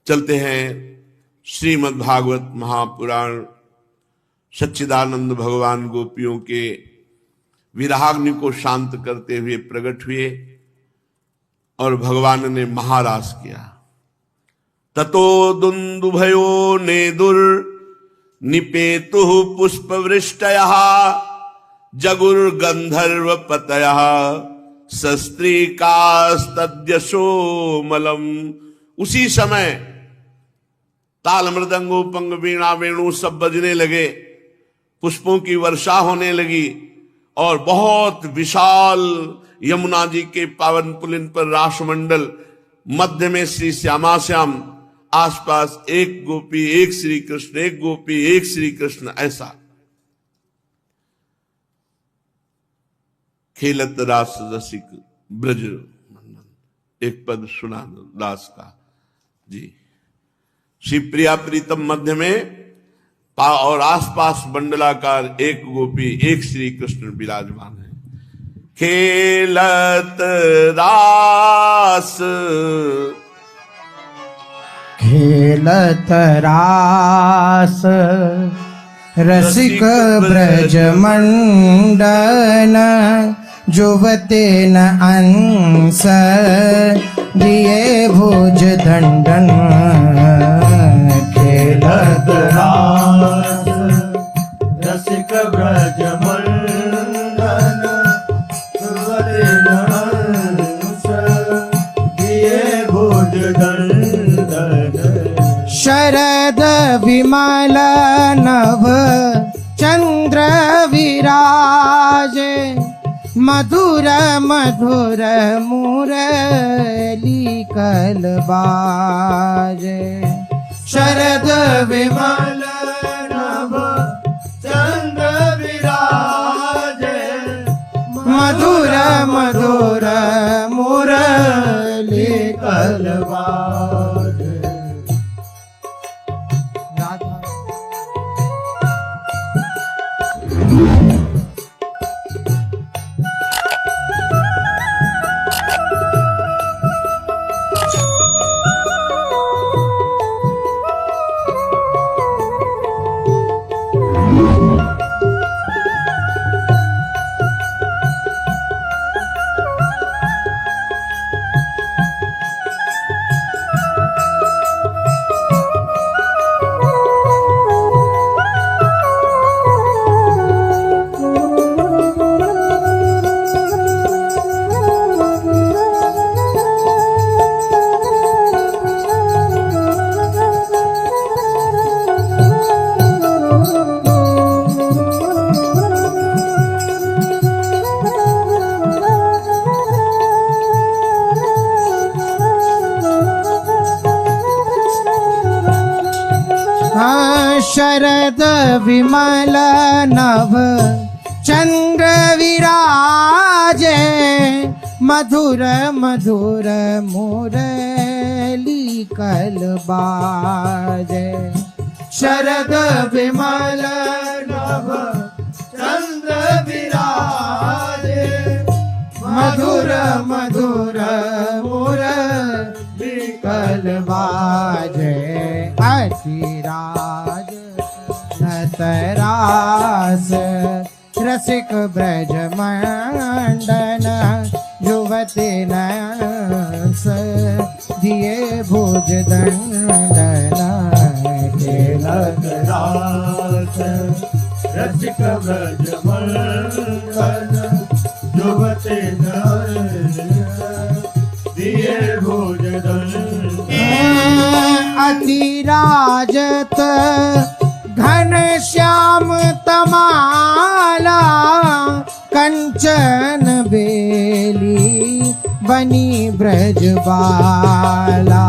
चलते हैं श्रीमद् भागवत महापुराण। सच्चिदानंद भगवान गोपियों के विराग्नि को शांत करते हुए प्रकट हुए और भगवान ने महारास किया। ततो दुंदुभयो नेदुर निपेतु पुष्पवृष्टयः जगुर गंधर्व पतयः सस्त्रीकास्तद्यशोमलम। उसी समय ताल मृदंगो पंग वीणा वेणु सब बजने लगे, पुष्पों की वर्षा होने लगी और बहुत विशाल यमुना जी के पावन पुलिन पर रासमंडल, मध्य में श्री श्यामा श्याम, आसपास एक गोपी एक श्री कृष्ण, एक गोपी एक श्री कृष्ण, ऐसा खेलत रास रसिक ब्रज। एक पद सुना दो दास का जी। श्री प्रिया प्रीतम मध्य में और आसपास मंडलाकार एक गोपी एक श्री कृष्ण विराजमान है। खेलत रास रसिक ब्रज मंडन जुवतेन अंस दिए भुज दंडन। खेलत रास रसिक ब्रज मंडन जुवतेन अंस दिए भुज दंडन। शरद विमल नभ चंद्र विराजे मधुर मधुर मुरली कलबाजे। शरद विमल नभ चंद्र विराजे मधुर मधुर मुरली कलबाजे। शरद विमल नभ चंद्र विराजे मधुर मधुर मुरली कलबाजे। शरद विमल नभ चंद्र विराजे मधुर मधुर मुरली कलबाजे। अतिराज नतरास रसिक ब्रज मंडन जुवते नंस दिए भुज दंडन। खेलत रास रसिक ब्रज मंडन जुवते नंस दिए भुज दंडन। अतिराजत घन श्याम तमाला कंचन बेली बनी ब्रजबाला।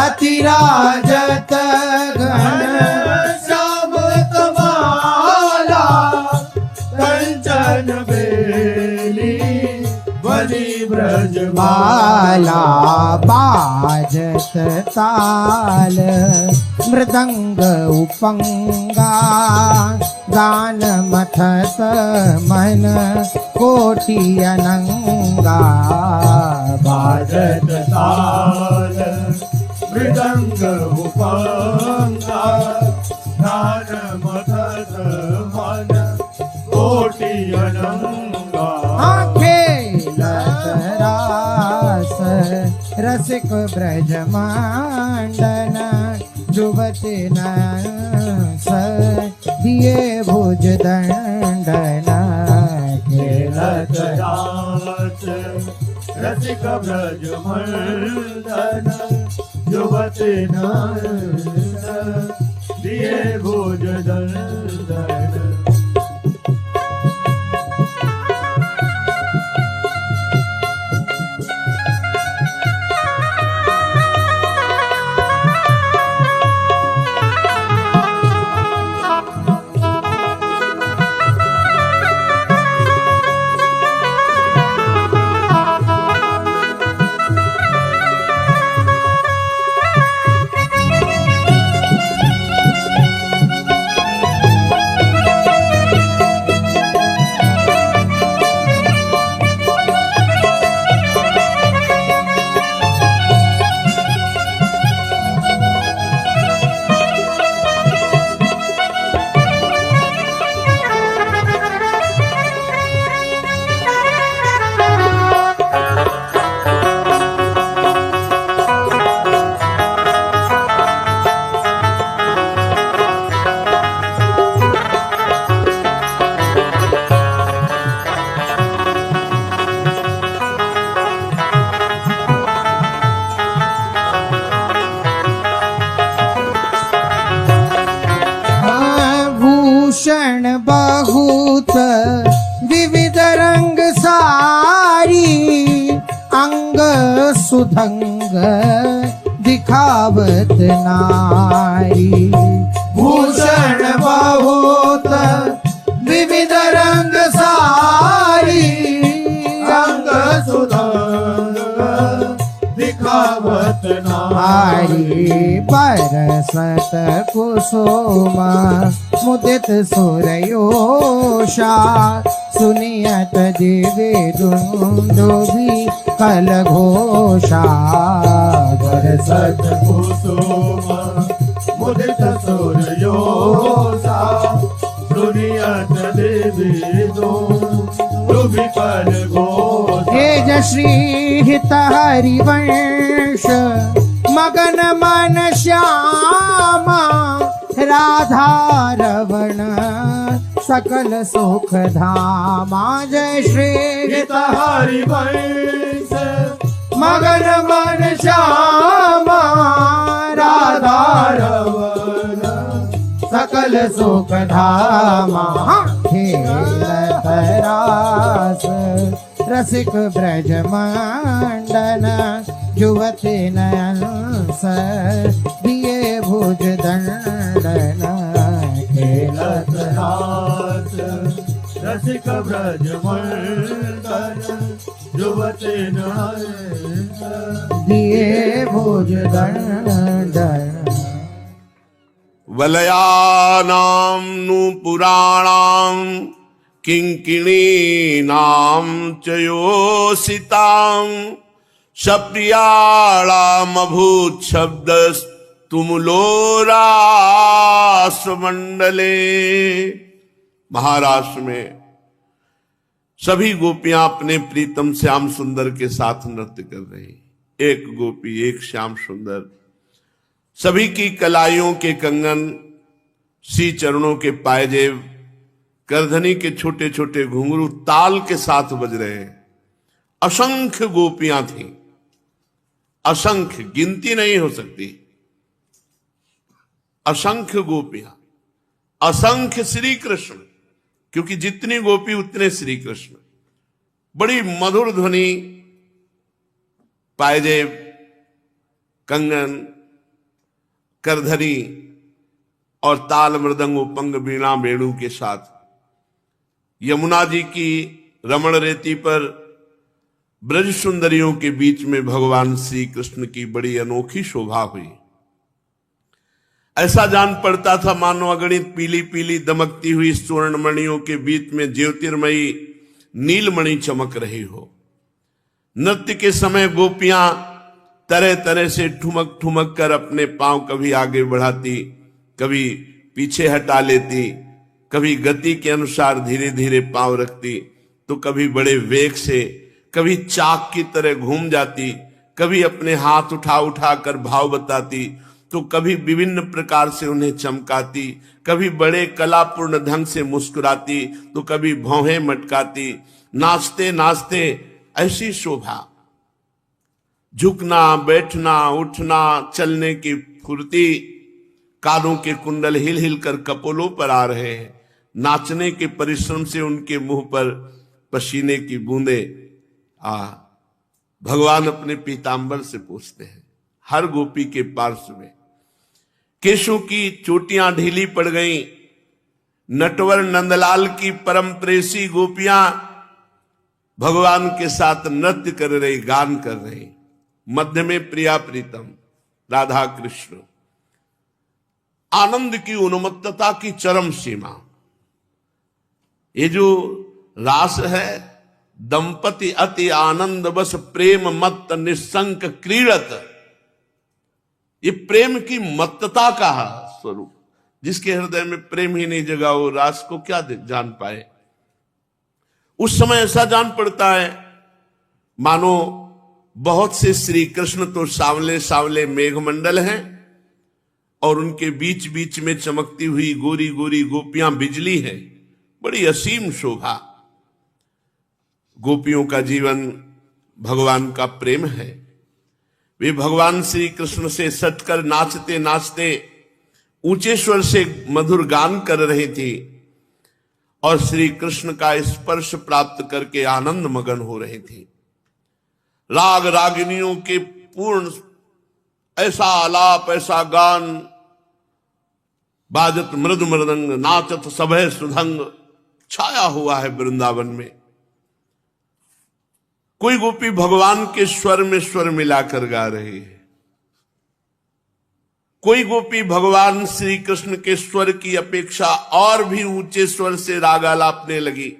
अतिराजत घन श्याम तमाला कंचन बेली बनी ब्रजबाला। बाजत ताल मृदंग उपंगा गान मथत मन कोटि अनंगा। बाजत ताल मृदंग अंग उपंगा ध्यान मथत मन कोटि अनंगा खेलत रास रसिक ब्रज मंडन जुवति नस दिए भुज दंडन खेलत रास रसिक ब्रज मंडन युवति नंदन दिए भुज दंडन भूषण बहुत विविध रंग सारी अंग सुधंग दिखावत नारी भूषण बहुत विविध रंग सारी अंग सुधंग दिखावत नारी बरसत कुसुम मुदित सुरयोषा सुनियत दिव्य दुंदुभि कल घोषा बरसत कुसुम मुदित सूर्योषा सुनियत देवी दुंदुभि कल घोषा तेज श्री हित हरिवंश मगन मन श्यामा राधा रवण सकल सुख धामा जय श्री हित हरिवंश मगन मन श्यामा राधा रवण सकल सुख धामा खेलत रास रसिक ब्रज मंडन जुवति नयन दिए भुज दंडन खेलत रास रसिक ब्रज मंडन युवति नयन दिए भुज दंडन वलयानां नु पुराणां किंकिणीनां च योषितां सप्रियाणामभूत् शब्दस्तुमुलो रासमंडले। महाराष्ट्र में सभी गोपियां अपने प्रीतम श्याम सुंदर के साथ नृत्य कर रही। एक गोपी एक श्याम सुंदर, सभी की कलाइयों के कंगन, सी चरणों के पायजेब, करधनी के छोटे छोटे घुंघरू ताल के साथ बज रहे हैं। असंख्य गोपियां थीं, असंख्य, गिनती नहीं हो सकती। असंख्य गोपियां, असंख्य श्री कृष्ण, क्योंकि जितनी गोपी उतने श्री कृष्ण। बड़ी मधुर ध्वनि, पायजेब, कंगन, करधनी और ताल मृदंग उपंग वीणा वेणु के साथ यमुना जी की रमण रेती पर ब्रज सुंदरियों के बीच में भगवान श्री कृष्ण की बड़ी अनोखी शोभा हुई। ऐसा जान पड़ता था मानो अगणित पीली पीली दमकती हुई स्वर्णमणियों के बीच में ज्योतिर्मयी नीलमणि चमक रही हो। नृत्य के समय गोपियां तरह तरह से ठुमक ठुमक कर अपने पांव कभी आगे बढ़ाती, कभी पीछे हटा लेती, कभी गति के अनुसार धीरे धीरे पांव रखती, तो कभी बड़े वेग से, कभी चाक की तरह घूम जाती, कभी अपने हाथ उठा उठा कर भाव बताती, तो कभी विभिन्न प्रकार से उन्हें चमकाती, कभी बड़े कलापूर्ण ढंग से मुस्कुराती, तो कभी भौहें मटकाती। नाचते नाचते ऐसी शोभा, झुकना, बैठना, उठना, चलने की फुर्ती, कानों के कुंडल हिल हिल कर कपोलों पर आ रहे हैं। नाचने के परिश्रम से उनके मुंह पर पसीने की बूंदे भगवान अपने पीतांबर से पूछते हैं। हर गोपी के पार्श्व में केशों की चोटियां ढीली पड़ गईं। नटवर नंदलाल की परम प्रेसी गोपियां भगवान के साथ नृत्य कर रही, गान कर रही। मध्य में प्रिया प्रीतम राधा कृष्ण, आनंद की उन्मत्तता की चरम सीमा। ये जो रास है, दंपति अति आनंद बस प्रेम मत्त निस्संक क्रीड़त, ये प्रेम की मत्तता का स्वरूप। जिसके हृदय में प्रेम ही नहीं जगा, वो रास को क्या जान पाए। उस समय ऐसा जान पड़ता है मानो बहुत से श्री कृष्ण तो सावले सावले मेघमंडल हैं और उनके बीच बीच में चमकती हुई गोरी गोरी गोपियां बिजली हैं। बड़ी असीम शोभा। गोपियों का जीवन भगवान का प्रेम है। वे भगवान श्री कृष्ण से सटकर नाचते नाचते ऊंचे स्वर से मधुर गान कर रही थी और श्री कृष्ण का स्पर्श प्राप्त करके आनंद मगन हो रही थी। राग रागिनियों के पूर्ण ऐसा आलाप, ऐसा गान, बाजत मृदु मृदंग, नाचत सभय सुधंग छाया हुआ है वृंदावन में। कोई गोपी भगवान के स्वर में स्वर मिलाकर गा रही है, कोई गोपी भगवान श्री कृष्ण के स्वर की अपेक्षा और भी ऊंचे स्वर से राग आलापने लगी।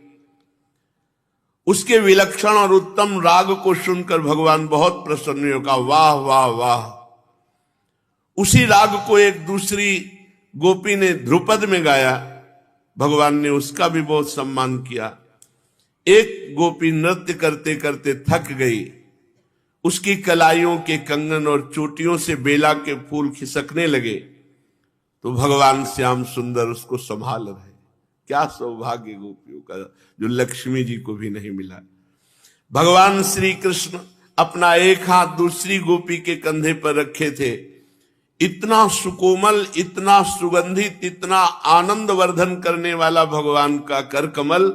उसके विलक्षण और उत्तम राग को सुनकर भगवान बहुत प्रसन्न होगा। वाह वाह वाह। उसी राग को एक दूसरी गोपी ने ध्रुपद में गाया, भगवान ने उसका भी बहुत सम्मान किया। एक गोपी नृत्य करते करते थक गई, उसकी कलाइयों के कंगन और चोटियों से बेला के फूल खिसकने लगे, तो भगवान श्याम सुंदर उसको संभाल रहे। क्या सौभाग्य गोपियों का, जो लक्ष्मी जी को भी नहीं मिला। भगवान श्री कृष्ण अपना एक हाथ दूसरी गोपी के कंधे पर रखे थे। इतना सुकोमल, इतना सुगंधित, इतना आनंद वर्धन करने वाला भगवान का कर कमल।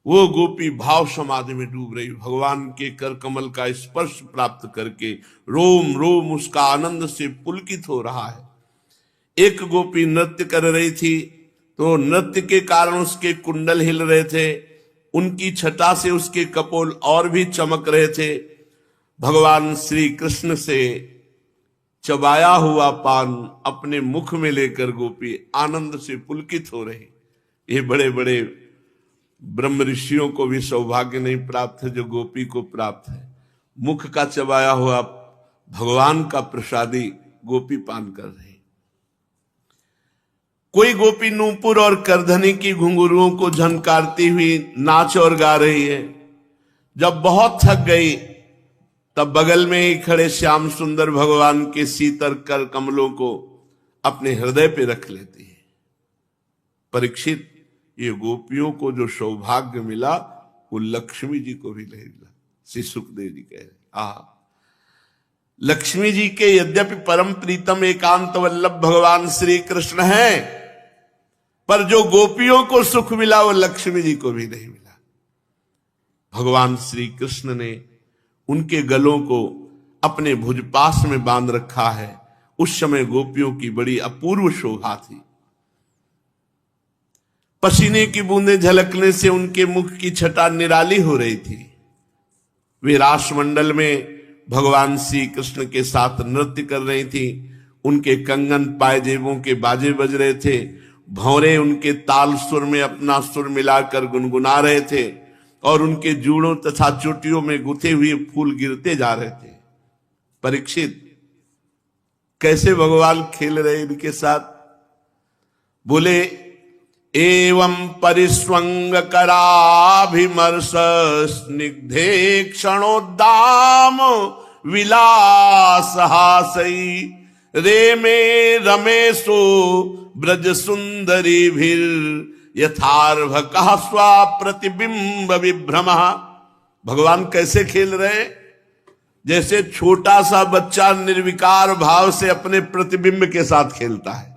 वो गोपी भाव समाधि में डूब रही। भगवान के कर कमल का स्पर्श प्राप्त करके रोम रोम उसका आनंद से पुलकित हो रहा है। एक गोपी नृत्य कर रही थी, तो नृत्य के कारण उसके कुंडल हिल रहे थे, उनकी छटा से उसके कपोल और भी चमक रहे थे। भगवान श्री कृष्ण से चबाया हुआ पान अपने मुख में लेकर गोपी आनंद से पुलकित हो रही। ये बड़े बड़े ब्रह्म ऋषियों को भी सौभाग्य नहीं प्राप्त है जो गोपी को प्राप्त है। मुख का चबाया हुआ भगवान का प्रसादी गोपी पान कर रही। कोई गोपी नूपुर और करधनी की घुंघरुओं को झनकारती हुई नाच और गा रही है। जब बहुत थक गई तब बगल में ही खड़े श्याम सुंदर भगवान के शीतल कर कमलों को अपने हृदय पे रख लेती है। परीक्षित, ये गोपियों को जो सौभाग्य मिला वो लक्ष्मी जी को भी नहीं मिला। श्री सुखदेव जी कह रहे, लक्ष्मी जी के यद्यपि परम प्रीतम एकांत वल्लभ भगवान श्री कृष्ण हैं, पर जो गोपियों को सुख मिला वो लक्ष्मी जी को भी नहीं मिला। भगवान श्री कृष्ण ने उनके गलों को अपने भुजपास में बांध रखा है। उस समय गोपियों की बड़ी अपूर्व शोभा थी। पसीने की बूंदें झलकने से उनके मुख की छटा निराली हो रही थी। वे रासमंडल में भगवान श्री कृष्ण के साथ नृत्य कर रही थी। उनके कंगन पायजेबों के बाजे बज रहे थे। भौरे उनके ताल सुर में अपना सुर मिलाकर गुनगुना रहे थे और उनके जूड़ों तथा चोटियों में गुथे हुए फूल गिरते जा रहे थे। परीक्षित, कैसे भगवान खेल रहे इनके साथ? बोले एवं परिस्वंग कराभिमर्श स्निग्धे क्षणोद्दाम विलास हासई रेमे रमेशो ब्रज सुंदरी भीर यथार्भकः स्वा प्रतिबिंब विभ्रम। भगवान कैसे खेल रहे? जैसे छोटा सा बच्चा निर्विकार भाव से अपने प्रतिबिंब के साथ खेलता है,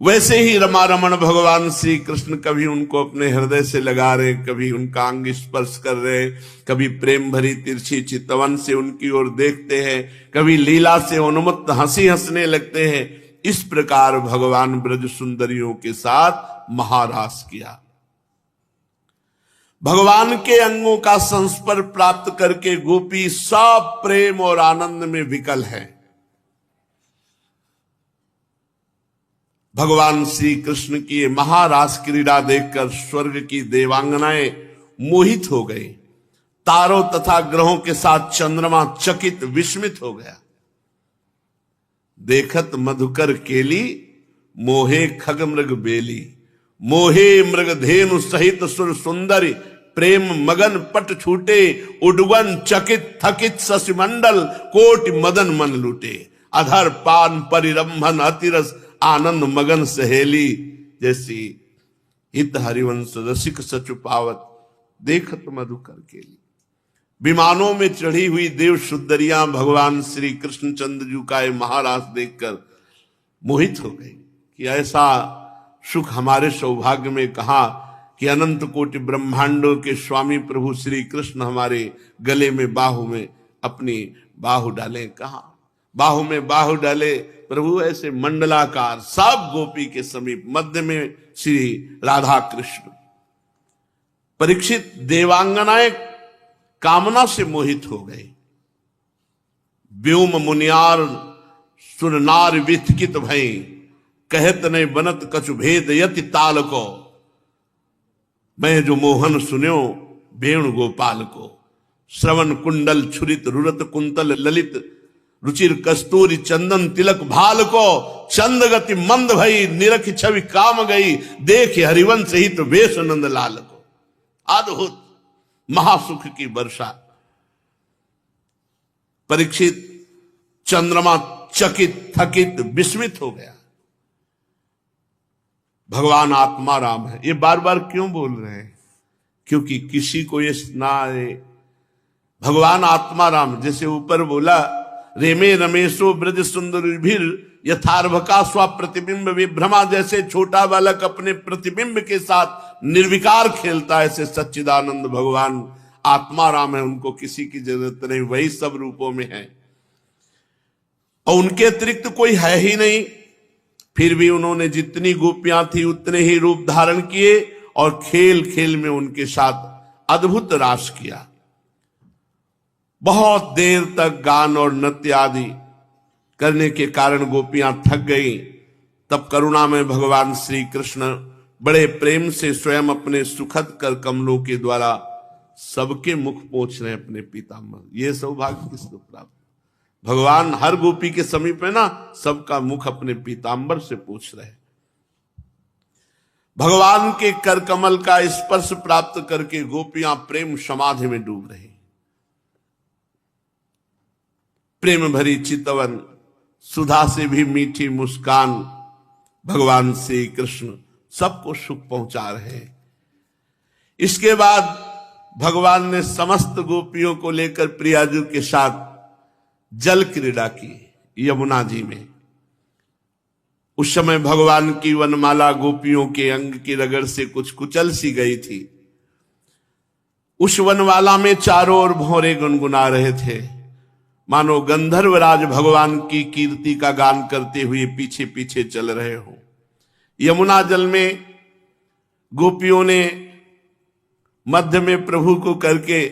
वैसे ही रमा रमण भगवान श्री कृष्ण कभी उनको अपने हृदय से लगा रहे, कभी उनका अंग स्पर्श कर रहे, कभी प्रेम भरी तिरछी चितवन से उनकी ओर देखते हैं, कभी लीला से उन्मत्त हंसी हंसने लगते हैं। इस प्रकार भगवान ब्रज सुंदरियों के साथ महारास किया। भगवान के अंगों का संस्पर्श प्राप्त करके गोपी सब प्रेम और आनंद में विकल है। भगवान श्री कृष्ण की महारास क्रीड़ा देखकर स्वर्ग की देवांगनाएं मोहित हो गई। तारों तथा ग्रहों के साथ चंद्रमा चकित विस्मित हो गया। देखत मधुकर केली मोहे खग मृग बेली मोहे मृग धेनु सहित सुर सुंदरी प्रेम मगन पट छूटे उडवन चकित थकित शशिमंडल कोटि मदन मन लूटे अधर पान परिरंभन अतिरस आनंद मगन सहेली जैसी हित हरिवंश रसिक सचु पावत देखत मधुकर केली। विमानों में चढ़ी हुई देव सुंदरियां भगवान श्री कृष्णचंद्र जी का ये महारास देखकर मोहित हो गई कि ऐसा सुख हमारे सौभाग्य में कहा कि अनंत कोटि ब्रह्मांडों के स्वामी प्रभु श्री कृष्ण हमारे गले में बाहु में अपनी बाहु डाले। कहा बाहु में बाहु डाले प्रभु ऐसे मंडलाकार सब गोपी के समीप, मध्य में श्री राधा कृष्ण। परीक्षित देवांगनाएं कामना से मोहित हो गए। व्योम मुनियार सुरनार विथकित भई कहत ने बनत कछु भेद यति ताल को मैं जो मोहन सुन्यो वेणु गोपाल को श्रवण कुंडल छुरित रुरत कुंतल ललित रुचिर कस्तूरी चंदन तिलक भाल को चंद गति मंद भई निरख छवि काम गई देख हरिवंश हित वेश नंद लाल को। अद्भुत महासुख की वर्षा। परीक्षित चंद्रमा चकित थकित विस्मित हो गया। भगवान आत्मा राम है, ये बार बार क्यों बोल रहे हैं? क्योंकि किसी को ये ना आए। भगवान आत्मा राम जैसे ऊपर बोला रेमे रमेशो ब्रज सुंदर यथार्भका स्व प्रतिबिंब विभ्रमा, जैसे छोटा बालक अपने प्रतिबिंब के साथ निर्विकार खेलता है, ऐसे सच्चिदानंद भगवान आत्मा राम है। उनको किसी की जरूरत नहीं, वही सब रूपों में है और उनके अतिरिक्त कोई है ही नहीं। फिर भी उन्होंने जितनी गोपियां थी उतने ही रूप धारण किए और खेल खेल में उनके साथ अद्भुत रास किया। बहुत देर तक गान और नृत्य आदि करने के कारण गोपियां थक गई। तब करुणा में भगवान श्री कृष्ण बड़े प्रेम से स्वयं अपने सुखद कर कमलों के द्वारा सबके मुख पोंछ रहे अपने पीताम्बर। ये सौभाग्य किसको प्राप्त? भगवान हर गोपी के समीप है ना, सबका मुख अपने पीताम्बर से पोंछ रहे। भगवान के कर कमल का स्पर्श प्राप्त करके गोपियां प्रेम समाधि में डूब रही। प्रेम भरी चितवन, सुधा से भी मीठी मुस्कान भगवान श्री कृष्ण सबको सुख पहुंचा रहे हैं। इसके बाद भगवान ने समस्त गोपियों को लेकर प्रियाजू के साथ जल क्रीड़ा की यमुना जी में। उस समय भगवान की वनमाला गोपियों के अंग की रगड़ से कुछ कुचल सी गई थी। उस वनमाला में चारों ओर भौरे गुनगुना रहे थे, मानो गंधर्वराज भगवान की कीर्ति का गान करते हुए पीछे पीछे चल रहे हो। यमुना जल में गोपियों ने मध्य में प्रभु को करके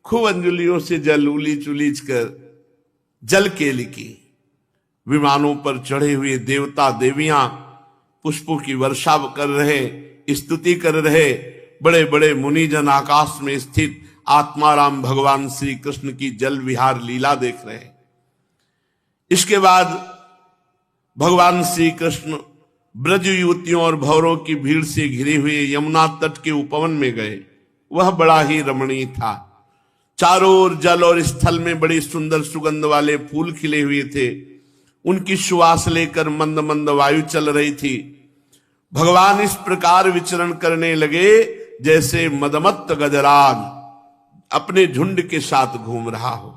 खूब अंजुलियों से जल उलीच उलीच कर जल केली की। विमानों पर चढ़े हुए देवता देवियां पुष्पों की वर्षा कर रहे, स्तुति कर रहे। बड़े बड़े मुनिजन आकाश में स्थित आत्माराम भगवान श्री कृष्ण की जल विहार लीला देख रहे हैं। इसके बाद भगवान श्री कृष्ण ब्रज युवतियों और भौरों की भीड़ से घिरे हुए यमुना तट के उपवन में गए। वह बड़ा ही रमणीय था। चारों ओर जल और स्थल में बड़े सुंदर सुगंध वाले फूल खिले हुए थे। उनकी सुवास लेकर मंद मंद वायु चल रही थी। भगवान इस प्रकार विचरण करने लगे जैसे मदमत्त गजराज अपने झुंड के साथ घूम रहा हो।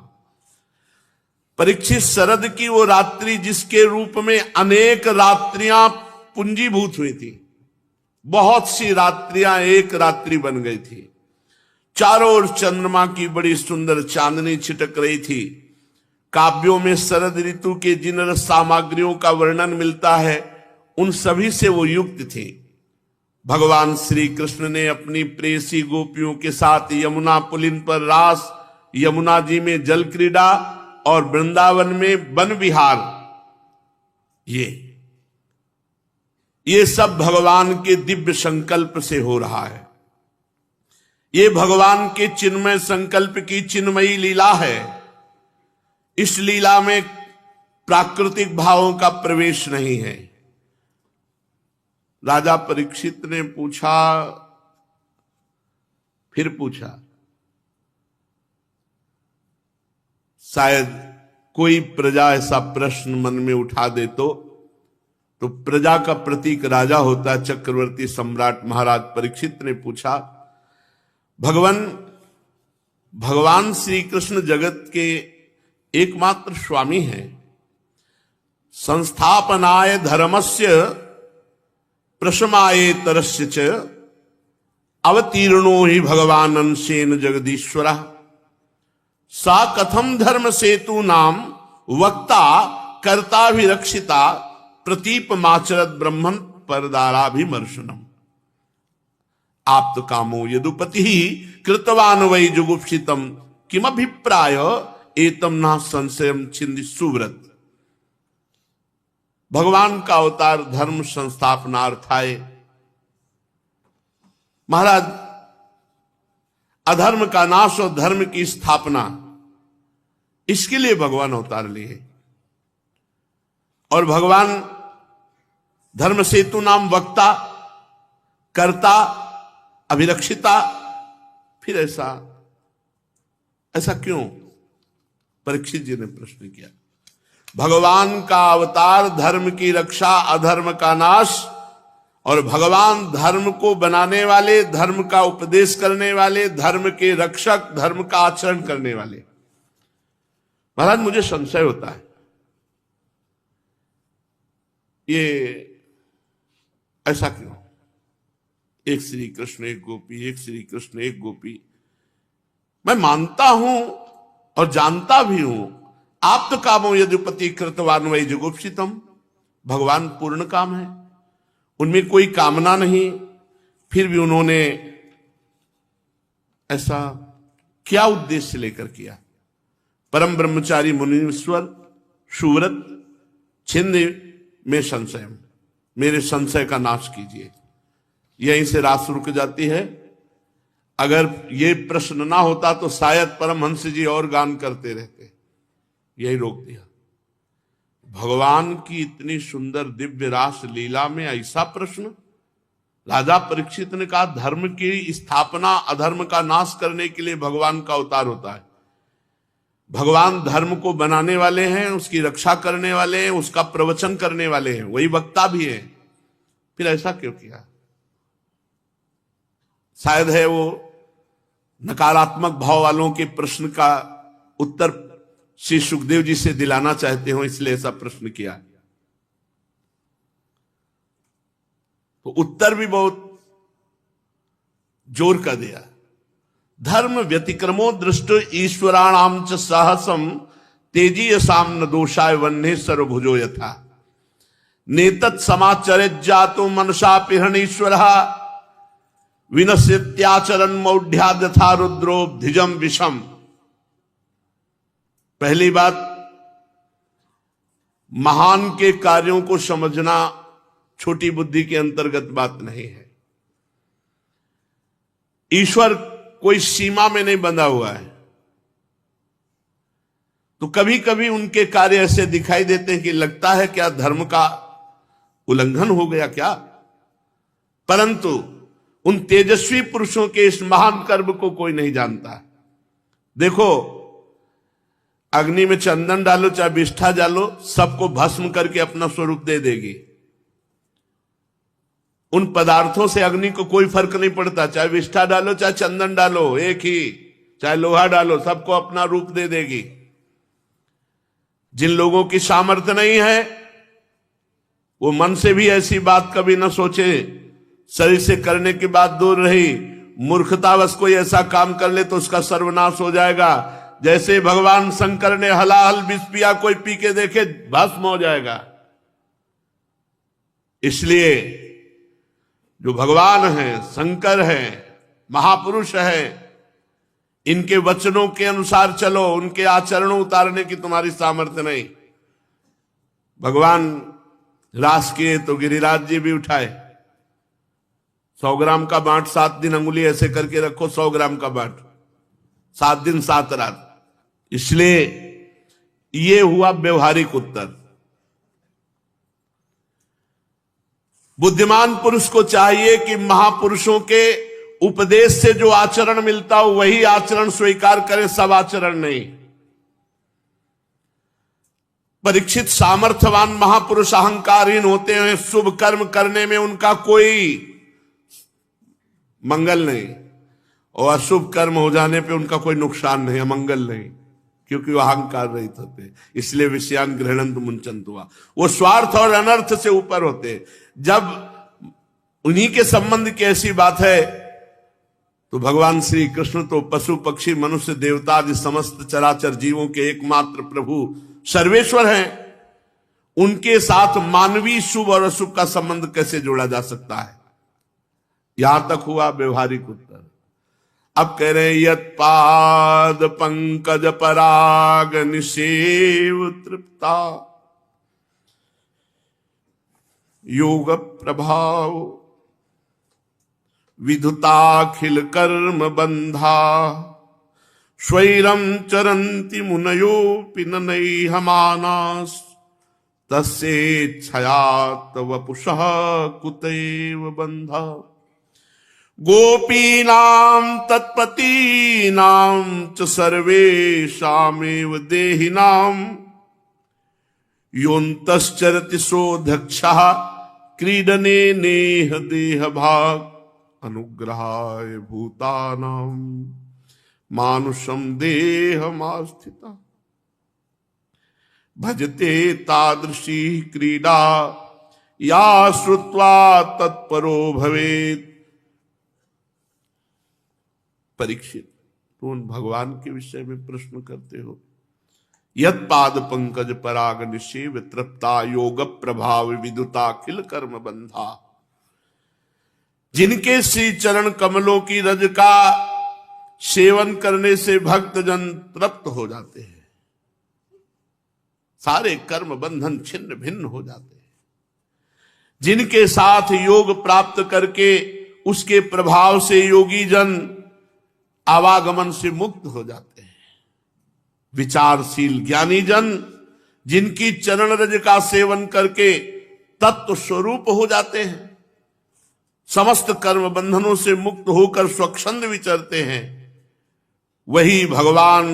परीक्षित, शरद की वो रात्रि जिसके रूप में अनेक रात्रियां पुंजीभूत हुई थी, बहुत सी रात्रियां एक रात्रि बन गई थी। चारों ओर चंद्रमा की बड़ी सुंदर चांदनी छिटक रही थी। काव्यों में शरद ऋतु के जिन रस सामग्रियों का वर्णन मिलता है उन सभी से वो युक्त थी। भगवान श्री कृष्ण ने अपनी प्रेसी गोपियों के साथ यमुना पुलिन पर रास, यमुना जी में जल क्रीड़ा और वृंदावन में वन विहार, ये सब भगवान के दिव्य संकल्प से हो रहा है। ये भगवान के चिन्मय संकल्प की चिन्मयी लीला है। इस लीला में प्राकृतिक भावों का प्रवेश नहीं है। राजा परीक्षित ने पूछा, फिर पूछा, शायद कोई प्रजा ऐसा प्रश्न मन में उठा दे तो प्रजा का प्रतीक राजा होता है। चक्रवर्ती सम्राट महाराज परीक्षित ने पूछा, भगवान श्री कृष्ण जगत के एकमात्र स्वामी हैं। संस्थापनाय धर्मस्य प्रशमाये तरस्य च अवतीर्णो ही भगवान अंशेन जगदीश्वरः सा कथम धर्म सेतु नाम वक्ता कर्ताभिरक्षिता प्रतीपमाचरत ब्रह्मन् परदाराभिमर्शनम् आप तो कामो यदुपति ही कृतवान वै जुगुप्सितम किमभिप्राय एतम ना संशयम छिंदि सुव्रत। भगवान का अवतार धर्म संस्थापनार्थाय। महाराज, अधर्म का नाश और धर्म की स्थापना, इसके लिए भगवान अवतार लिए। और भगवान धर्म सेतु नाम वक्ता, कर्ता, अभिरक्षिता। फिर ऐसा क्यों? परीक्षित जी ने प्रश्न किया। भगवान का अवतार धर्म की रक्षा, अधर्म का नाश, और भगवान धर्म को बनाने वाले, धर्म का उपदेश करने वाले, धर्म के रक्षक, धर्म का आचरण करने वाले। महाराज, मुझे संशय होता है, ये ऐसा क्यों? एक श्री कृष्ण एक गोपी, एक श्री कृष्ण एक गोपी। मैं मानता हूं और जानता भी हूं, आप तो कामो यदुपति कृतवान वै जुगुप्सितम, भगवान पूर्ण काम है, उनमें कोई कामना नहीं। फिर भी उन्होंने ऐसा क्या उद्देश्य लेकर किया? परम ब्रह्मचारी मुनीश्वर सुव्रत छिंद में संशयम, मेरे संशय का नाश कीजिए। यहीं से रास रुक जाती है। अगर ये प्रश्न ना होता तो शायद परमहंस जी और गान करते रहते। यही रोक दिया। भगवान की इतनी सुंदर दिव्य रास लीला में ऐसा प्रश्न? राजा परीक्षित ने कहा, धर्म की स्थापना, अधर्म का नाश करने के लिए भगवान का अवतार होता है। भगवान धर्म को बनाने वाले हैं, उसकी रक्षा करने वाले हैं, उसका प्रवचन करने वाले हैं, वही वक्ता भी है। फिर ऐसा क्यों किया? शायद है वो नकारात्मक भाव वालों के प्रश्न का उत्तर श्री सुखदेव जी से दिलाना चाहते हो, इसलिए ऐसा प्रश्न किया। तो उत्तर भी बहुत जोर का दिया। धर्म व्यतिक्रमो दृष्ट ईश्वराणाम च साहसम तेजीयसाम न दोषाय वन्ने सर्वभुजो यथा नेतत् समाचरित जातो मनसा पिहणीश्वरः विनश्यत्याचरण मौढ़्याद यथा रुद्रोब्धिजम विषम। पहली बात, महान के कार्यों को समझना छोटी बुद्धि के अंतर्गत बात नहीं है। ईश्वर कोई सीमा में नहीं बंधा हुआ है। तो कभी कभी उनके कार्य ऐसे दिखाई देते हैं कि लगता है क्या धर्म का उल्लंघन हो गया क्या, परंतु उन तेजस्वी पुरुषों के इस महान कर्म को कोई नहीं जानता। देखो, अग्नि में चंदन डालो चाहे विष्ठा डालो, सबको भस्म करके अपना स्वरूप दे देगी। उन पदार्थों से अग्नि को कोई फर्क नहीं पड़ता, चाहे विष्ठा डालो चाहे चंदन डालो, एक ही, चाहे लोहा डालो, सबको अपना रूप दे देगी। जिन लोगों की सामर्थ्य नहीं है वो मन से भी ऐसी बात कभी ना सोचे, शरीर से करने की बात दूर रही, मूर्खतावश कोई ऐसा काम कर ले तो उसका सर्वनाश हो जाएगा। जैसे भगवान शंकर ने हलाहल विष पिया, कोई पी के देखे भस्म हो जाएगा। इसलिए जो भगवान हैं, शंकर हैं, महापुरुष हैं, इनके वचनों के अनुसार चलो, उनके आचरणों उतारने की तुम्हारी सामर्थ्य नहीं। भगवान रास किए तो गिरिराज जी भी उठाए। 100 ग्राम का बांट 7 दिन अंगुली ऐसे करके रखो, 100 ग्राम का बांट, 7 दिन 7 रात। इसलिए ये हुआ व्यवहारिक उत्तर। बुद्धिमान पुरुष को चाहिए कि महापुरुषों के उपदेश से जो आचरण मिलता हो वही आचरण स्वीकार करे, सब आचरण नहीं। परीक्षित सामर्थ्यवान महापुरुष अहंकारहीन होते हैं, शुभ कर्म करने में उनका कोई मंगल नहीं, और अशुभ कर्म हो जाने पे उनका कोई नुकसान नहीं, अमंगल नहीं, क्योंकि वो अहंकार रहित होते। इसलिए विषयान गृहणंत मुंचंत हुआ, वो स्वार्थ और अनर्थ से ऊपर होते। जब उन्हीं के संबंध की ऐसी बात है तो भगवान श्री कृष्ण तो पशु पक्षी मनुष्य देवता आदि समस्त चराचर जीवों के एकमात्र प्रभु सर्वेश्वर हैं। उनके साथ मानवीय शुभ और अशुभ का संबंध कैसे जोड़ा जा सकता है? यहां तक हुआ व्यवहारिक उत्तर। अब कह रहे हैं यत पाद पंकज पराग निसेव तृप्ता योग प्रभाव विधुताखिल कर्म बंधा स्वैरम चरन्ति मुनयोपि नैहमानास् तस्येच्छया वपुषः कुतैव बंधा गोपीनां तत्पतीनां च सर्वेषामेव देहिनां योऽन्तश्चरति सोऽध्यक्षः क्रीडने नेह देह भाग अनुग्रहाय भूतानां मानुषं देहमास्थिता भजते तादृशी क्रीडा या श्रुत्वा तत्परो भवेत्। परीक्षित, तुम भगवान के विषय में प्रश्न करते हो। यत पाद पंकज पराग निषेव तृप्ता योग प्रभाव विदुता अखिल कर्म बंधा। जिनके श्री चरण कमलों की रज का सेवन करने से भक्तजन तृप्त हो जाते हैं, सारे कर्म बंधन छिन्न भिन्न हो जाते हैं। जिनके साथ योग प्राप्त करके उसके प्रभाव से योगी जन आवागमन से मुक्त हो जाते हैं। विचारशील ज्ञानी जन जिनकी चरण रज का सेवन करके तत्व स्वरूप हो जाते हैं, समस्त कर्म बंधनों से मुक्त होकर स्वच्छंद विचरते हैं, वही भगवान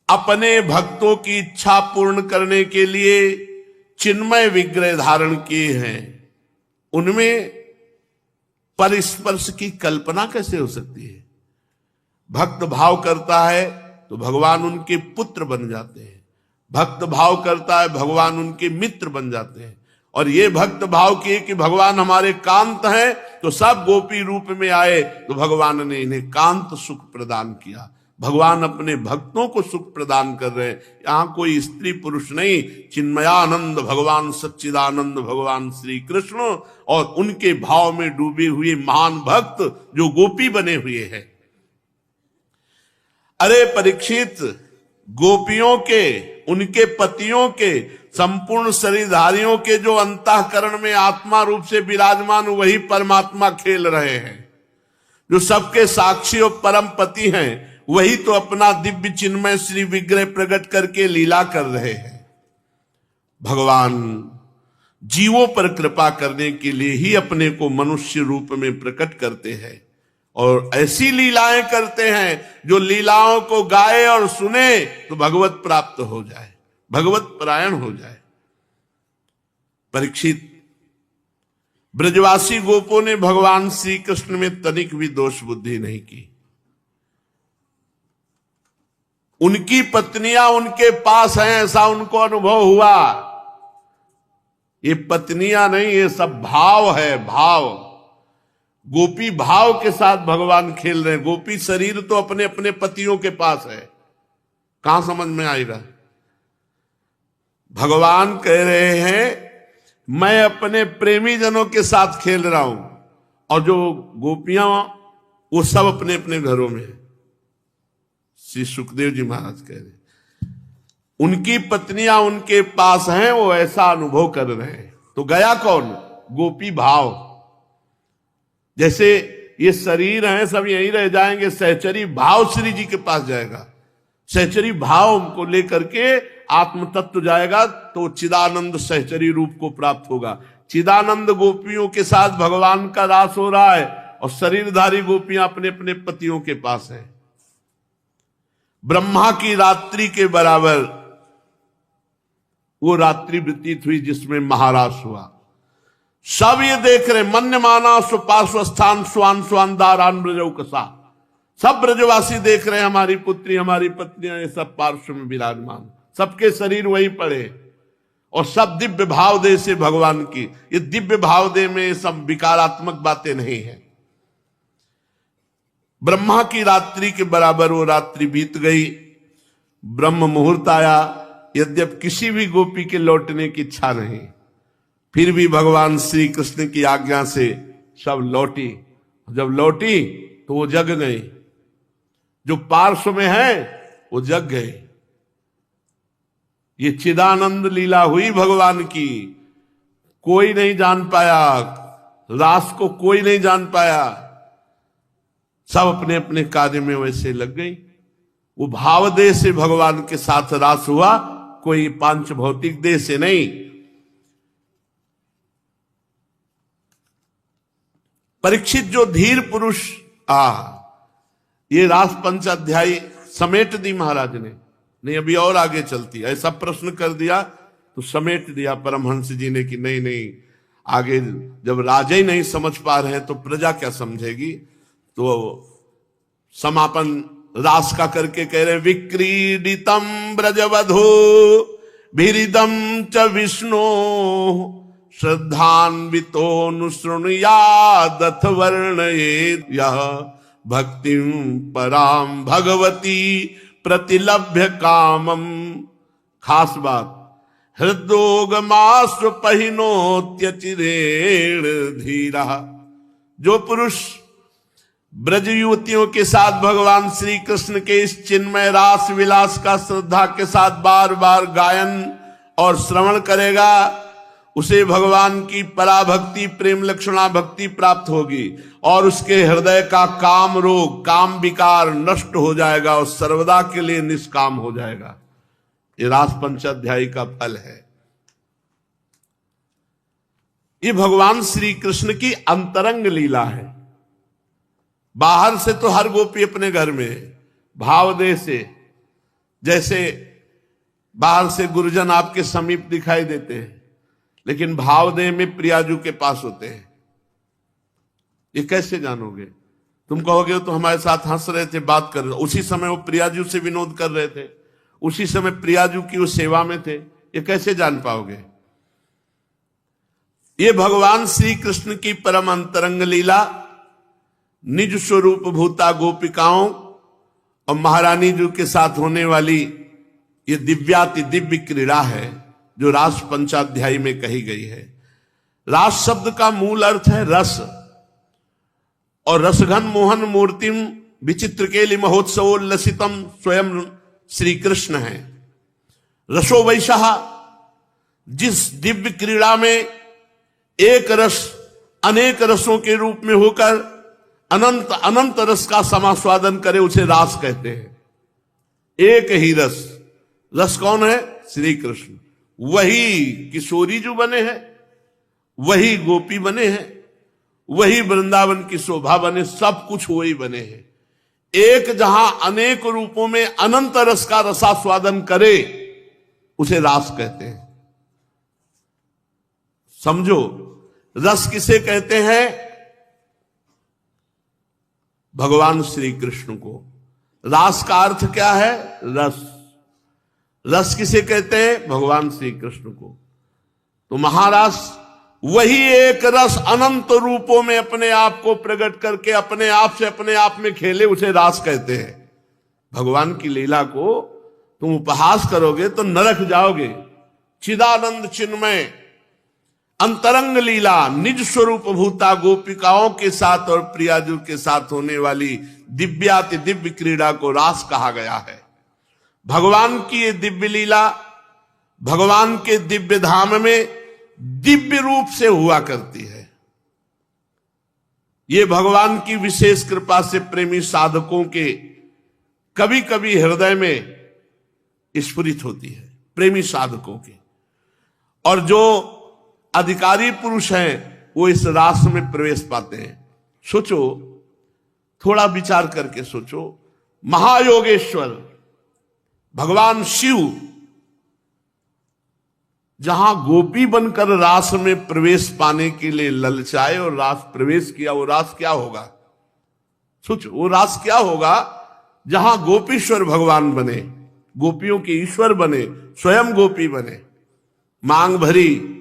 अपने भक्तों की इच्छा पूर्ण करने के लिए चिन्मय विग्रह धारण किए हैं। उनमें परिस्पर्श की कल्पना कैसे हो सकती है? भक्त भाव करता है तो भगवान उनके पुत्र बन जाते हैं, भक्त भाव करता है भगवान उनके मित्र बन जाते हैं। और ये भक्त भाव किए कि भगवान हमारे कांत हैं, तो सब गोपी रूप में आए तो भगवान ने इन्हें कांत सुख प्रदान किया। भगवान अपने भक्तों को सुख प्रदान कर रहे हैं। यहां कोई स्त्री पुरुष नहीं, चिन्मयानंद भगवान सच्चिदानंद भगवान श्री कृष्ण और उनके भाव में डूबे हुए महान भक्त जो गोपी बने हुए हैं। अरे परीक्षित, गोपियों के, उनके पतियों के, संपूर्ण शरीरधारियों के जो अंतःकरण में आत्मा रूप से विराजमान वही परमात्मा खेल रहे हैं। जो सबके साक्षी और परम पति हैं, वही तो अपना दिव्य चिन्मय श्री विग्रह प्रकट करके लीला कर रहे हैं। भगवान जीवों पर कृपा करने के लिए ही अपने को मनुष्य रूप में प्रकट करते हैं और ऐसी लीलाएं करते हैं जो लीलाओं को गाए और सुने तो भगवत प्राप्त हो जाए, भगवत परायण हो जाए। परीक्षित, ब्रजवासी गोपों ने भगवान श्री कृष्ण में तनिक भी दोष बुद्धि नहीं की। उनकी पत्नियां उनके पास हैं ऐसा उनको अनुभव हुआ। ये पत्नियां नहीं, ये सब भाव है, भाव। गोपी भाव के साथ भगवान खेल रहे हैं। गोपी शरीर तो अपने अपने पतियों के पास है, कहां समझ में आएगा। भगवान कह रहे हैं मैं अपने प्रेमी जनों के साथ खेल रहा हूं और जो गोपियां वो सब अपने अपने घरों में है। श्री सुखदेव जी महाराज कह रहे उनकी पत्नियां उनके पास हैं, वो ऐसा अनुभव कर रहे हैं। तो गया कौन? गोपी भाव। जैसे ये शरीर हैं सब यहीं रह जाएंगे, सहचरी भाव श्री जी के पास जाएगा। सहचरी भाव को लेकर के आत्म तत्व जाएगा तो चिदानंद सहचरी रूप को प्राप्त होगा। चिदानंद गोपियों के साथ भगवान का रास हो रहा है और शरीरधारी गोपियां अपने अपने पतियों के पास हैं। ब्रह्मा की रात्रि के बराबर वो रात्रि व्यतीत हुई जिसमें महारास हुआ। सब ये देख रहे, मन्य माना सुपार्श्वस्थान स्वान स्वान दारान ब्रजौकसा। सब ब्रजवासी देख रहे हैं हमारी पुत्री हमारी पत्नियां ये सब पार्श्व में विराजमान, सबके शरीर वहीं पड़े और सब दिव्य भाव दे से भगवान की। ये दिव्य भाव दे में सब विकारात्मक बातें नहीं है। ब्रह्मा की रात्रि के बराबर वो रात्रि बीत गई। ब्रह्म मुहूर्त आया, यद्यप किसी भी गोपी के लौटने की इच्छा नहीं, फिर भी भगवान श्री कृष्ण की आज्ञा से सब लौटी। जब लौटी तो वो जग गई, जो पार्श्व में है वो जग गए। ये चिदानंद लीला हुई भगवान की, कोई नहीं जान पाया, रास को कोई नहीं जान पाया। सब अपने अपने कार्य में वैसे लग गई। वो भाव देह से भगवान के साथ रास हुआ, कोई पांच भौतिक देह से नहीं। परीक्षित जो धीर पुरुष ये रास पंचाध्यायी समेट दी महाराज ने, नहीं अभी और आगे चलती। ऐसा प्रश्न कर दिया तो समेट दिया परमहंस जी ने कि नहीं नहीं, आगे जब राजा ही नहीं समझ पा रहे हैं तो प्रजा क्या समझेगी। तो समापन रास का करके कह रहे विक्रीडितम ब्रजवधो भिरिदम च विष्णु श्रद्धान्वितोऽनुशृणुयादथ वर्णयेत् यः भक्तिं पराम भगवती प्रतिलभ्य कामम। खास बात, हृदोगमाश्व पहिनोत्यचिरेण धीरा। जो पुरुष ब्रज युवतियों के साथ भगवान श्री कृष्ण के इस चिन्मय रास विलास का श्रद्धा के साथ बार बार गायन और श्रवण करेगा, उसे भगवान की पराभक्ति प्रेम लक्षणा भक्ति प्राप्त होगी और उसके हृदय का काम रोग काम विकार नष्ट हो जाएगा और सर्वदा के लिए निष्काम हो जाएगा। ये रास पंचाध्यायी का फल है। ये भगवान श्री कृष्ण की अंतरंग लीला है। बाहर से तो हर गोपी अपने घर में भावदेह से, जैसे बाहर से गुरुजन आपके समीप दिखाई देते हैं, लेकिन भावदेह में प्रियाजू के पास होते हैं। ये कैसे जानोगे? तुम कहोगे तो हमारे साथ हंस रहे थे, बात कर रहे, उसी समय वो प्रियाजू से विनोद कर रहे थे, उसी समय प्रियाजू की वो सेवा में थे। ये कैसे जान पाओगे? ये भगवान श्री कृष्ण की परम अंतरंग लीला निज स्वरूप भूता गोपिकाओं और महारानी जी के साथ होने वाली ये दिव्याति दिव्य क्रीड़ा है जो रास पंचाध्यायी में कही गई है। रास शब्द का मूल अर्थ है रस, और रसघन मोहन मूर्तिम विचित्र केलि महोत्सवोल्लसितम स्वयं श्री कृष्ण है। रसो वैशः, जिस दिव्य क्रीड़ा में एक रस अनेक रसों के रूप में होकर अनंत अनंत रस का समास्वादन करे उसे रास कहते हैं। एक ही रस, रस कौन है? श्री कृष्ण। वही किशोरी जो बने हैं, वही गोपी बने हैं, वही वृंदावन की शोभा बने, सब कुछ वही बने हैं। एक जहां अनेक रूपों में अनंत रस का रसास्वादन करे उसे रास कहते हैं। समझो, रस किसे कहते हैं? भगवान श्री कृष्ण को। रास का अर्थ क्या है? रस। रस किसे कहते हैं? भगवान श्री कृष्ण को। तो महारास वही एक रस अनंत रूपों में अपने आप को प्रकट करके अपने आप से अपने आप में खेले, उसे रास कहते हैं। भगवान की लीला को तुम उपहास करोगे तो नरक जाओगे। चिदानंद चिन्मय अंतरंग लीला निज स्वरूप भूता गोपिकाओं के साथ और प्रियाजू के साथ होने वाली दिव्याति दिव्य क्रीड़ा को रास कहा गया है। भगवान की ये दिव्य लीला भगवान के दिव्य धाम में दिव्य रूप से हुआ करती है। ये भगवान की विशेष कृपा से प्रेमी साधकों के कभी कभी हृदय में स्फुरित होती है, प्रेमी साधकों के। और जो अधिकारी पुरुष हैं वो इस रास में प्रवेश पाते हैं। सोचो, थोड़ा विचार करके सोचो, महायोगेश्वर भगवान शिव जहां गोपी बनकर रास में प्रवेश पाने के लिए ललचाए और रास प्रवेश किया, वो रास क्या होगा? सोचो, वो रास क्या होगा जहां गोपीश्वर भगवान बने, गोपियों के ईश्वर बने, स्वयं गोपी बने, मांग भरी,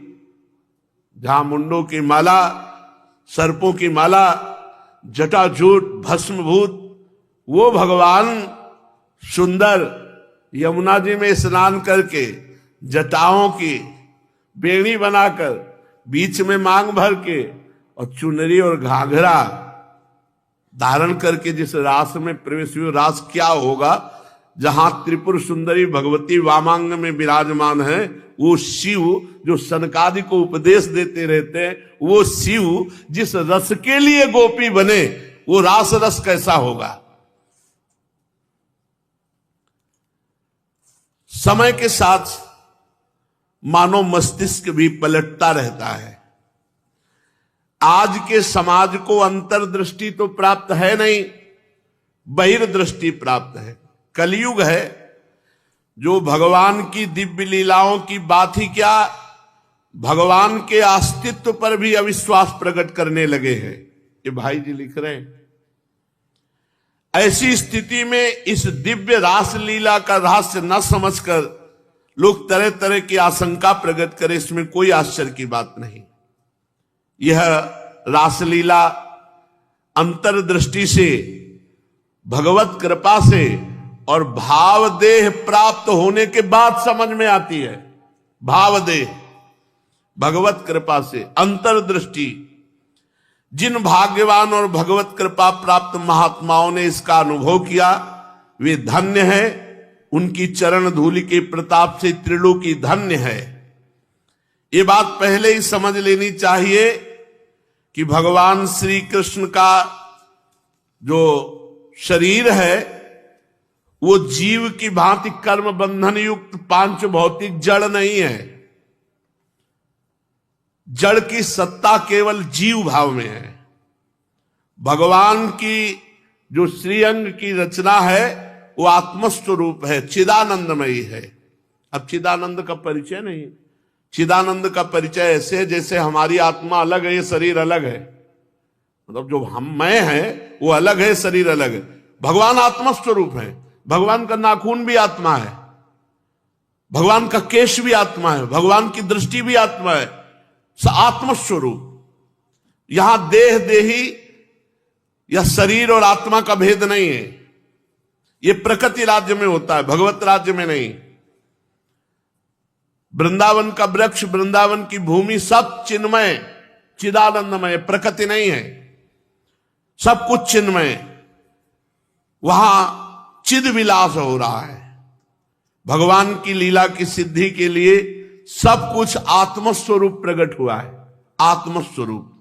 जहां मुंडों की माला, सर्पों की माला, जटाजूट, भस्मभूत, वो भगवान सुंदर यमुना जी में स्नान करके जटाओं की बेड़ी बनाकर बीच में मांग भर के और चुनरी और घाघरा धारण करके जिस रास में प्रवेश हुए, रास क्या होगा जहां त्रिपुर सुंदरी भगवती वामांग में विराजमान है। वो शिव जो सनकादि को उपदेश देते रहते हैं, वो शिव जिस रस के लिए गोपी बने, वो रास रस कैसा होगा? समय के साथ मानव मस्तिष्क भी पलटता रहता है। आज के समाज को अंतर्दृष्टि तो प्राप्त है नहीं, बहिर्दृष्टि प्राप्त है। कलयुग है, जो भगवान की दिव्य लीलाओं की बात ही क्या, भगवान के अस्तित्व पर भी अविश्वास प्रकट करने लगे हैं। ये भाई जी लिख रहे हैं। ऐसी स्थिति में इस दिव्य रास लीला का रहस्य न समझकर लोग तरह तरह की आशंका प्रकट करें, इसमें कोई आश्चर्य की बात नहीं। यह रासलीला अंतर्दृष्टि से, भगवत कृपा से और भावदेह प्राप्त होने के बाद समझ में आती है। भावदेह, भगवत कृपा से, अंतर्दृष्टि। जिन भाग्यवान और भगवत कृपा प्राप्त महात्माओं ने इसका अनुभव किया, वे धन्य हैं। उनकी चरण धूलि के प्रताप से त्रिलोकी धन्य है। ये बात पहले ही समझ लेनी चाहिए कि भगवान श्री कृष्ण का जो शरीर है वो जीव की भांति कर्म बंधन युक्त पांच भौतिक जड़ नहीं है। जड़ की सत्ता केवल जीव भाव में है। भगवान की जो श्रीअंग की रचना है वो आत्मस्वरूप है, चिदानंदमयी है। अब चिदानंद का परिचय नहीं, चिदानंद का परिचय ऐसे जैसे हमारी आत्मा अलग है, ये शरीर अलग है। मतलब जो मैं है वो अलग है, शरीर अलग है। भगवान आत्मस्वरूप है। भगवान का नाखून भी आत्मा है, भगवान का केश भी आत्मा है, भगवान की दृष्टि भी आत्मा है। आत्मस्वरूप। यहां देह देही या शरीर और आत्मा का भेद नहीं है। ये प्रकृति राज्य में होता है, भगवत राज्य में नहीं। वृंदावन का वृक्ष, वृंदावन की भूमि सब चिन्मय, चिदानंदमय, प्रकृति नहीं है। सब कुछ चिन्मय। वहां चिद विलास हो रहा है। भगवान की लीला की सिद्धि के लिए सब कुछ आत्मस्वरूप प्रकट हुआ है। आत्मस्वरूप।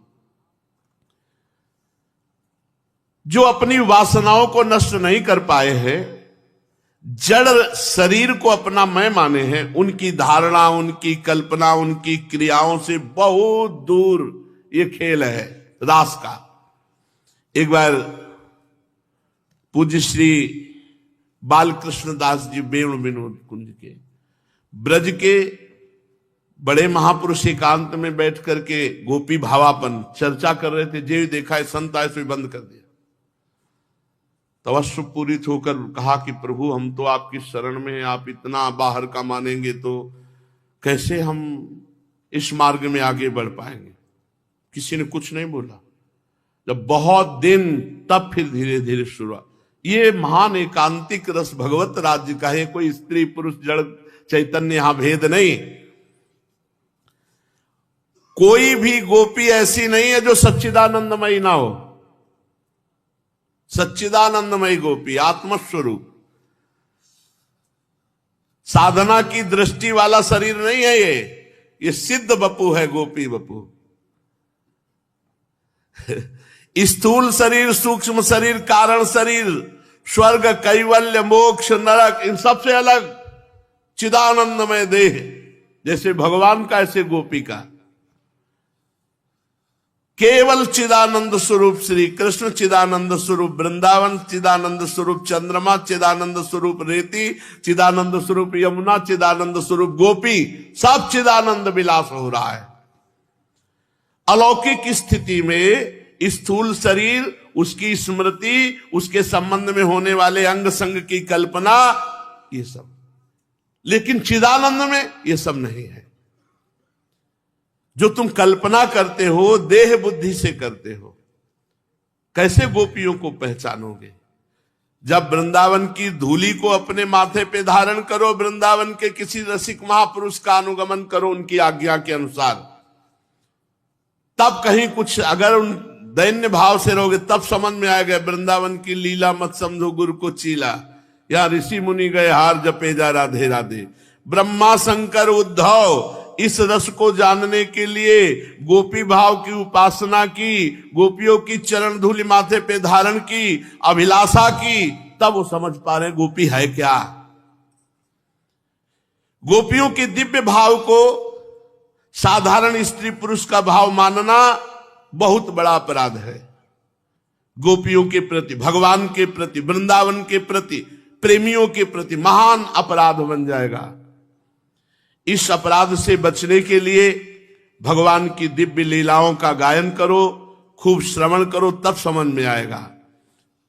जो अपनी वासनाओं को नष्ट नहीं कर पाए हैं, जड़ शरीर को अपना मैं माने हैं, उनकी धारणा, उनकी कल्पना, उनकी क्रियाओं से बहुत दूर ये खेल है रास का। एक बार पूज्य श्री बालकृष्ण दास जी वेणु विनोद कुंज के ब्रज के बड़े महापुरुष एकांत में बैठ करके गोपी भावापन चर्चा कर रहे थे। जे देखा है संत आए, सो बंद कर दिया। तवश्य पूरित होकर कहा कि प्रभु हम तो आपकी शरण में हैं, आप इतना बाहर का मानेंगे तो कैसे हम इस मार्ग में आगे बढ़ पाएंगे। किसी ने कुछ नहीं बोला। जब बहुत दिन, तब फिर धीरे धीरे शुरुआत। ये महान एकांतिक रस भगवत राज्य का है, कोई स्त्री पुरुष जड़ चैतन्य यहां भेद नहीं। कोई भी गोपी ऐसी नहीं है जो सच्चिदानंदमयी ना हो। सच्चिदानंदमयी गोपी आत्मस्वरूप, साधना की दृष्टि वाला शरीर नहीं है ये सिद्ध बपू है, गोपी बपू। स्थूल शरीर, सूक्ष्म शरीर, कारण शरीर, स्वर्ग, कैवल्य, मोक्ष, नरक, इन सबसे अलग चिदानंदमय देह। जैसे भगवान का ऐसे गोपी का। केवल चिदानंद स्वरूप श्री कृष्ण, चिदानंद स्वरूप वृंदावन, चिदानंद स्वरूप चंद्रमा, चिदानंद स्वरूप रेती, चिदानंद स्वरूप यमुना, चिदानंद स्वरूप गोपी, सब चिदानंद विलास हो रहा है। अलौकिक स्थिति में स्थूल शरीर, उसकी स्मृति, उसके संबंध में होने वाले अंग संग की कल्पना, ये सब। लेकिन चिदानंद में ये सब नहीं है। जो तुम कल्पना करते हो, देह बुद्धि से करते हो, कैसे गोपियों को पहचानोगे? जब वृंदावन की धूली को अपने माथे पे धारण करो, वृंदावन के किसी रसिक महापुरुष का अनुगमन करो उनकी आज्ञा के अनुसार, तब कहीं कुछ अगर उन दैन्य भाव से रहोगे तब समझ में आएगा। वृंदावन की लीला मत समझो गुरु को चीला, या ऋषि मुनि गए हार जपे जा राधे राधे। ब्रह्मा शंकर उद्धव इस रस को जानने के लिए गोपी भाव की उपासना की, गोपियों की चरण धूलि माथे पे धारण की, अभिलाषा की, तब वो समझ पा रहे गोपी है क्या। गोपियों के दिव्य भाव को साधारण स्त्री पुरुष का भाव मानना बहुत बड़ा अपराध है। गोपियों के प्रति, भगवान के प्रति, वृंदावन के प्रति, प्रेमियों के प्रति महान अपराध बन जाएगा। इस अपराध से बचने के लिए भगवान की दिव्य लीलाओं का गायन करो, खूब श्रवण करो, तब समझ में आएगा।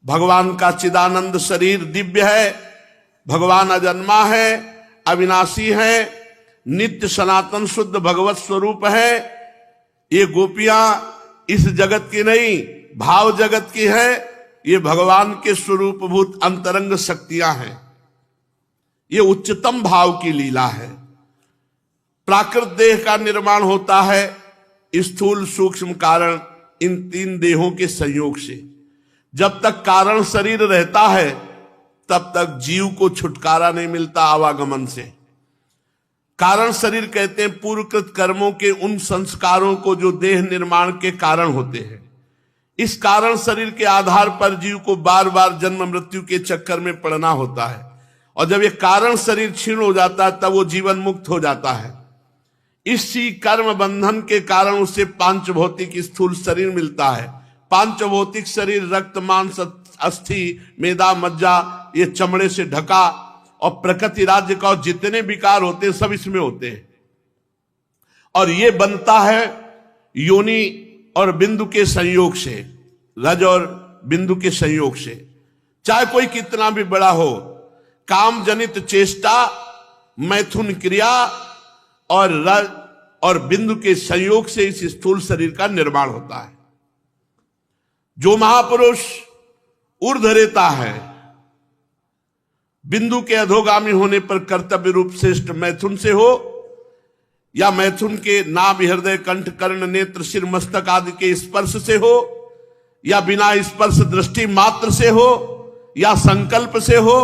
भगवान का चिदानंद शरीर दिव्य है, भगवान अजन्मा है, अविनाशी है, नित्य सनातन शुद्ध भगवत स्वरूप है। ये गोपियां इस जगत की नहीं, भाव जगत की है। ये भगवान के स्वरूपभूत अंतरंग शक्तियां हैं। ये उच्चतम भाव की लीला है। प्राकृत देह का निर्माण होता है स्थूल सूक्ष्म कारण, इन तीन देहों के संयोग से। जब तक कारण शरीर रहता है तब तक जीव को छुटकारा नहीं मिलता आवागमन से। कारण शरीर कहते हैं पूर्वकृत कर्मों के उन संस्कारों को जो देह निर्माण के कारण होते हैं। इस कारण शरीर के आधार पर जीव को बार बार जन्म मृत्यु के चक्कर में पड़ना होता है। और जब ये कारण शरीर क्षीण हो जाता है तब वो जीवन मुक्त हो जाता है। इसी कर्म बंधन के कारण उसे पांच भौतिक स्थूल शरीर मिलता है। पांच भौतिक शरीर रक्त मांस अस्थि मेदा मज्जा, ये चमड़े से ढका, और प्रकृति राज्य का जितने विकार होते हैं सब इसमें होते हैं। और ये बनता है योनि और बिंदु के संयोग से, रज और बिंदु के संयोग से। चाहे कोई कितना भी बड़ा हो, काम जनित चेष्टा, मैथुन क्रिया और रज और बिंदु के संयोग से इस स्थूल शरीर का निर्माण होता है। जो महापुरुष ऊर्ध्वरेता है, बिंदु के अधोगामी होने पर कर्तव्य रूप श्रेष्ठ मैथुन से हो, या मैथुन के नाभ हृदय कंठ कर्ण नेत्र सिर मस्तक आदि के स्पर्श से हो, या बिना स्पर्श दृष्टि मात्र से हो, या संकल्प से हो,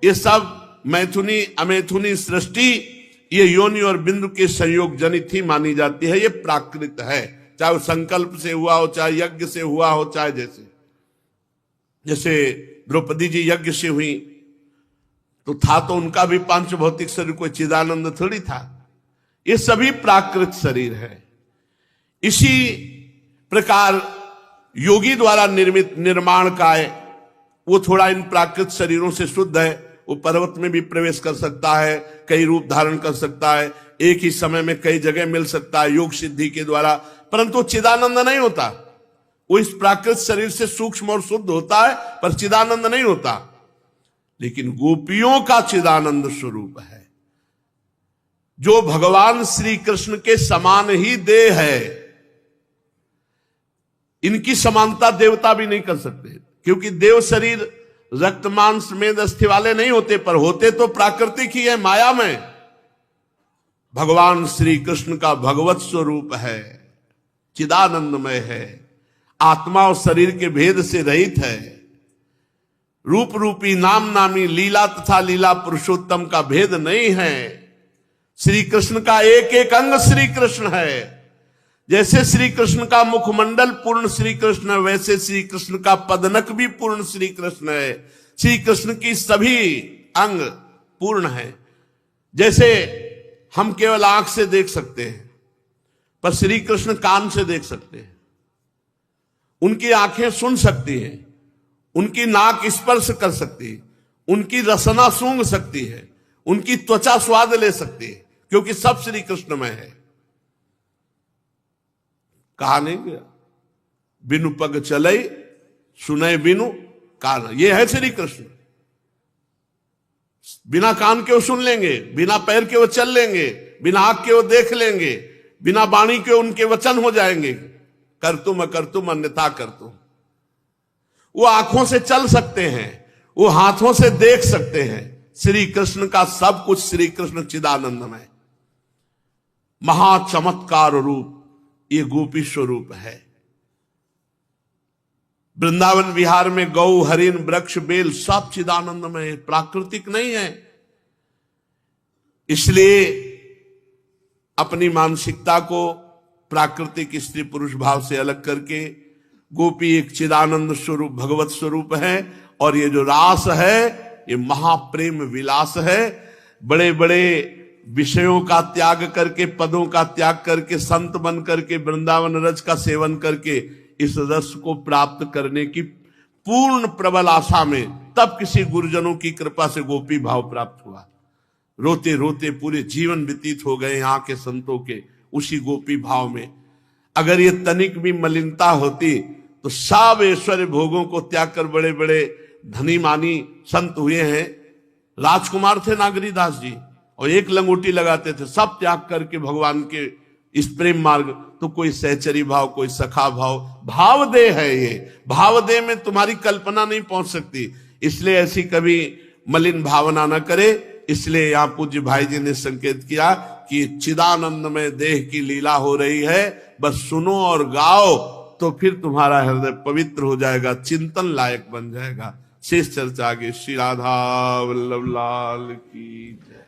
ये सब मैथुनी अमैथुनी सृष्टि ये योनि और बिंदु के संयोग जनित ही मानी जाती है। ये प्राकृत है, चाहे वो संकल्प से हुआ हो, चाहे यज्ञ से हुआ हो, चाहे जैसे। जैसे द्रौपदी जी यज्ञ से हुई तो था तो उनका भी पांच भौतिक शरीर, कोई चिदानंद थोड़ी था। ये सभी प्राकृत शरीर है। इसी प्रकार योगी द्वारा निर्मित निर्माण काय वो थोड़ा इन प्राकृत शरीरों से शुद्ध है। वो पर्वत में भी प्रवेश कर सकता है, कई रूप धारण कर सकता है, एक ही समय में कई जगह मिल सकता है योग सिद्धि के द्वारा, परंतु चिदानंद नहीं होता। वो इस प्राकृत शरीर से सूक्ष्म और शुद्ध होता है पर चिदानंद नहीं होता। लेकिन गोपियों का चिदानंद स्वरूप है, जो भगवान श्री कृष्ण के समान ही देह है। इनकी समानता देवता भी नहीं कर सकते, क्योंकि देव शरीर रक्त मांस मेद अस्थि वाले नहीं होते, पर होते तो प्राकृतिक ही है, माया में। भगवान श्री कृष्ण का भगवत स्वरूप है, चिदानंदमय है, आत्मा और शरीर के भेद से रहित है। रूप रूपी नाम नामी लीला तथा लीला पुरुषोत्तम का भेद नहीं है। श्री कृष्ण का एक एक अंग श्री कृष्ण है। जैसे श्री कृष्ण का मुखमंडल पूर्ण श्री कृष्ण है, वैसे श्री कृष्ण का पदनक भी पूर्ण श्री कृष्ण है। श्री कृष्ण की सभी अंग पूर्ण है। जैसे हम केवल आंख से देख सकते हैं, पर श्री कृष्ण कान से देख सकते हैं, उनकी आंखें सुन सकती हैं, उनकी नाक स्पर्श कर सकती है, उनकी रसना सूंघ सकती है, उनकी त्वचा स्वाद ले सकती है, क्योंकि सब श्री कृष्ण में है। कहा नहीं गया, बिनु पग चलई सुनय बिनु कान, ये है श्री कृष्ण। बिना कान के वो सुन लेंगे, बिना पैर के वो चल लेंगे, बिना आंख के वो देख लेंगे, बिना वाणी के उनके वचन हो जाएंगे, कर तुम अन्यथा कर तुम। वो आंखों से चल सकते हैं, वो हाथों से देख सकते हैं। श्री कृष्ण का सब कुछ श्री कृष्ण चिदानंदमय महाचमत्कार रूप ये गोपी स्वरूप है। वृंदावन विहार में गौ हरिण वृक्ष बेल सब चिदानंदमय, प्राकृतिक नहीं है। इसलिए अपनी मानसिकता को प्राकृतिक स्त्री पुरुष भाव से अलग करके गोपी एक चिदानंद स्वरूप भगवत स्वरूप है। और ये जो रास है ये महाप्रेम विलास है। बड़े बड़े विषयों का त्याग करके, पदों का त्याग करके, संत बन करके, वृंदावन रज का सेवन करके इस रस को प्राप्त करने की पूर्ण प्रबल आशा में तब किसी गुरुजनों की कृपा से गोपी भाव प्राप्त हुआ। रोते रोते पूरे जीवन व्यतीत हो गए यहाँ के संतों के उसी गोपी भाव में। अगर ये तनिक भी मलिनता होती तो सब ऐश्वर्य भोगों को त्याग कर बड़े बड़े धनी मानी संत हुए हैं। राजकुमार थे नागरीदास जी, और एक लंगोटी लगाते थे, सब त्याग करके भगवान के इस प्रेम मार्ग। तो कोई सहचरी भाव, कोई सखा भाव, भाव दे है ये। भाव दे में तुम्हारी कल्पना नहीं पहुंच सकती। इसलिए ऐसी कभी मलिन भावना न करे। इसलिए यहाँ पूज्य भाई जी ने संकेत किया कि चिदानंद में देह की लीला हो रही है, बस सुनो और गाओ, तो फिर तुम्हारा हृदय पवित्र हो जाएगा, चिंतन लायक बन जाएगा। शेष चर्चा आगे। श्री राधा वल्लभ लाल की जय।